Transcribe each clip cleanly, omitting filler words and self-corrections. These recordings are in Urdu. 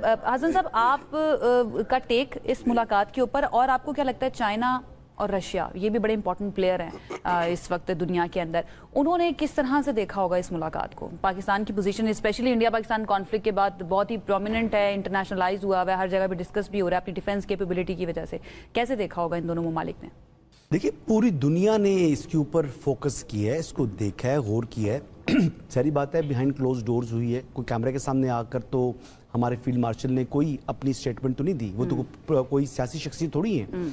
حسن صاحب آپ کا ٹیک اس ملاقات کے اوپر, اور آپ کو کیا لگتا ہے چائنا اور رشیا یہ بھی بڑے امپورٹنٹ پلیئر ہیں اس وقت دنیا کے اندر, انہوں نے کس طرح سے دیکھا ہوگا اس ملاقات کو؟ پاکستان کی position specially India Pakistan conflict کے بعد بہت ہی پرومیننٹ ہے, انٹرنیشنلائز ہوا ہے, ہر جگہ پہ ڈسکس بھی ہو رہا ہے اپنی ڈیفینس کیپیبلٹی کی وجہ سے. کیسے دیکھا ہوگا ان دونوں ممالک نے؟ دیکھیے پوری دنیا نے اس کے اوپر فوکس کیا ہے, اس کو دیکھا ہے, غور کیا ہے. ساری بات ہے بیہائنڈ کلوز ڈورز ہوئی ہے, کوئی کیمرے کے سامنے آ کر تو ہمارے فیلڈ مارشل نے کوئی اپنی سٹیٹمنٹ تو نہیں دی, وہ تو کوئی سیاسی شخصیت تھوڑی ہیں.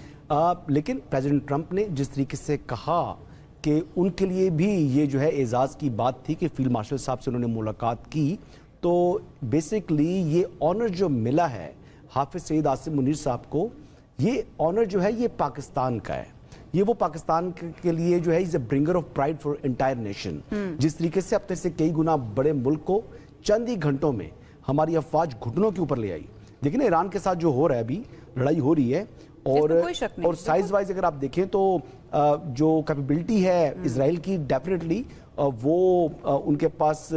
لیکن پریزیڈنٹ ٹرمپ نے جس طریقے سے کہا کہ ان کے لیے بھی یہ جو ہے اعزاز کی بات تھی کہ فیلڈ مارشل صاحب سے انہوں نے ملاقات کی, تو بیسکلی یہ آنر جو ملا ہے حافظ سعید عاصم منیر صاحب کو, یہ آنر جو ہے یہ پاکستان کا ہے. یہ وہ پاکستان کے لیے جو ہے is a bringer of pride for entire nation. جس طریقے سے اپنے سے کئی گنا بڑے ملک کو چند ہی گھنٹوں میں ہماری افواج گھٹنوں کے اوپر لے آئی. لیکن ایران کے ساتھ جو ہو رہا ہے ابھی لڑائی ہو رہی ہے, اور سائز وائز اگر آپ دیکھیں تو جو کیپیبلٹی ہے اسرائیل کی ڈیفینیٹلی وہ ان کے پاس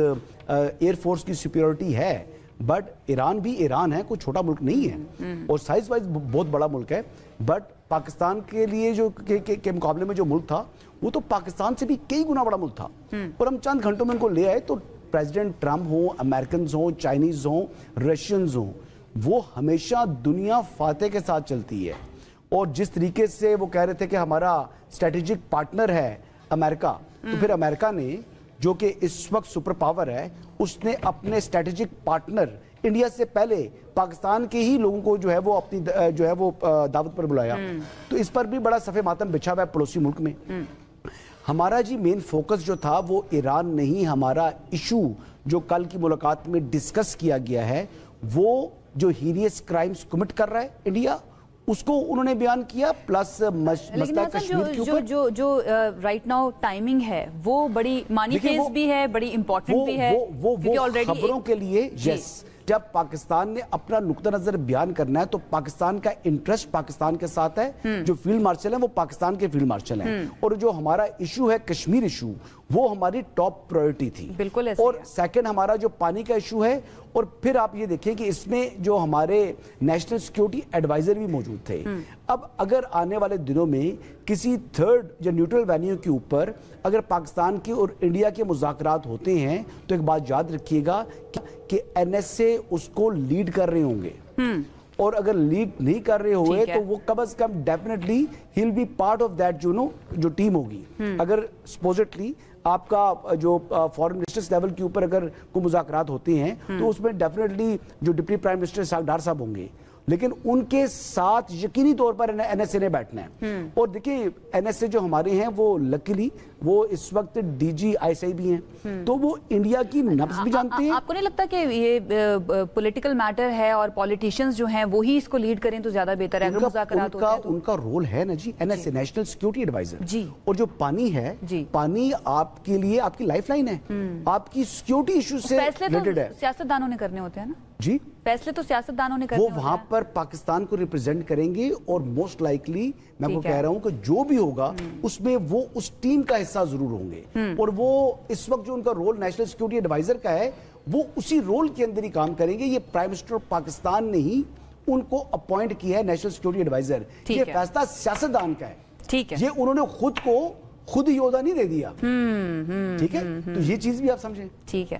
ایئر فورس کی سپیریورٹی ہے, بٹ ایران بھی ایران ہے, کوئی چھوٹا ملک نہیں ہے, اور سائز وائز بہت بڑا ملک ہے. بٹ پاکستان کے لیے جو کے مقابلے میں جو ملک تھا وہ تو پاکستان سے بھی کئی گنا بڑا ملک تھا, اور ہم چند گھنٹوں میں ان کو لے آئے. تو پریزیڈنٹ ٹرمپ ہوں, امریکنز ہوں, چائنیز ہوں, رشینز ہوں, وہ ہمیشہ دنیا فاتح کے ساتھ چلتی ہے. اور جس طریقے سے وہ کہہ رہے تھے کہ ہمارا اسٹریٹجک پارٹنر ہے امریکہ, تو پھر امریکہ نے جو کہ اس وقت سپر پاور ہے, اس نے اپنے اسٹریٹجک پارٹنر انڈیا سے پہلے پاکستان کے ہی لوگوں کو جو ہے وہ اپنی جو ہے وہ دعوت پر بلایا. تو اس پر بھی بڑا صف ماتم بچھا ہوا ہے پڑوسی ملک میں. ہمارا جی مین فوکس جو تھا وہ ایران نہیں, ہمارا ایشو جو کل کی ملاقات میں ڈسکس کیا گیا ہے وہ جو ہینیس کرائمز کمٹ کر رہا ہے انڈیا, اس کو انہوں نے بیان کیا, پلس مسئلہ کشمیر کے اوپر جو رائٹ ناؤ ٹائمنگ ہے وہ بڑی مانی خیز بھی ہے, بڑی امپورٹنٹ بھی ہے. وہ خبروں کے لیے یس, جب پاکستان نے اپنا نقطہ نظر بیان کرنا ہے تو پاکستان کا انٹرسٹ پاکستان کے ساتھ ہے. جو فیلڈ مارشل ہیں وہ پاکستان کے فیلڈ مارشل ہیں, اور جو ہمارا ایشو ہے کشمیر ایشو وہ ہماری ٹاپ پرائیورٹی تھی. بالکل. اور سیکنڈ ہمارا جو پانی کا ایشو ہے, اور پھر آپ یہ دیکھیں کہ اس میں جو ہمارے نیشنل سیکیورٹی ایڈوائزر بھی موجود تھے. اب اگر آنے والے دنوں میں کسی تھرڈ یا نیوٹرل وینیو کے اوپر اگر پاکستان کی اور انڈیا کے مذاکرات ہوتے ہیں تو ایک بات یاد رکھیے گا کہ این ایس اے اس کو لیڈ کر رہے ہوں گے, اور اگر لیڈ نہیں کر رہے ہوئے تو وہ کم از کم definitely he'll be part of that جو ٹیم ہوگی. اگر سپوزٹلی آپ کا جو فورن منسٹرز لیول کے اوپر اگر کوئی مذاکرات ہوتے ہیں تو اس میں ڈیفینیٹلی جو ڈپٹی پرائم منسٹر ڈار صاحب ہوں گے, لیکن ان کے ساتھ یقینی طور پر این ایس اے نے بیٹھنا ہے. اور دیکھیں این ایس اے جو ہمارے ہیں وہ لکیلی وہ اس وقت D G I S I بھی ہیں, تو وہ انڈیا کی نبض بھی جانتے ہیں. آپ کو نہیں لگتا کہ یہ پولیٹیکل میٹر ہے اور پولیٹیشینز جو ہیں وہی اس کو لیڈ کریں تو زیادہ بہتر ہے؟ ان کا رول ہے نا جی, N S A national security adviser. اور جو پانی ہے, پانی آپ کے لیے آپ کی لائف لائن ہے, آپ کی سیکیورٹی ایشو سے ریلیٹڈ ہے. سیاست دانوں نے کرنے ہوتے ہیں نا جی, فیصلے تو سیاست دانوں نے کرنے ہوتے ہیں. وہ وہاں پر پاکستان کو ریپرزینٹ کریں گے, اور موسٹ لائکلی میں کو کہہ رہا ہوں کہ جو بھی ہوگا اس میں وہ اس ٹیم کا حصہ ضرور ہوں گے. اور وہ اس وقت جو ان کا رول نیشنل سیکیورٹی ایڈوائزر کا ہے وہ اسی رول کے اندر ہی کام کریں گے. یہ پرائم منسٹر پاکستان نے ہی ان کو اپوائنٹ کیا ہے نیشنل سیکیورٹی ایڈوائزر. یہ فیصلہ سیاستدان کا ہے, یہ انہوں نے خود ہی عہدہ نہیں دے دیا. ٹھیک ہے, تو یہ چیز بھی آپ سمجھیں. ٹھیک ہے.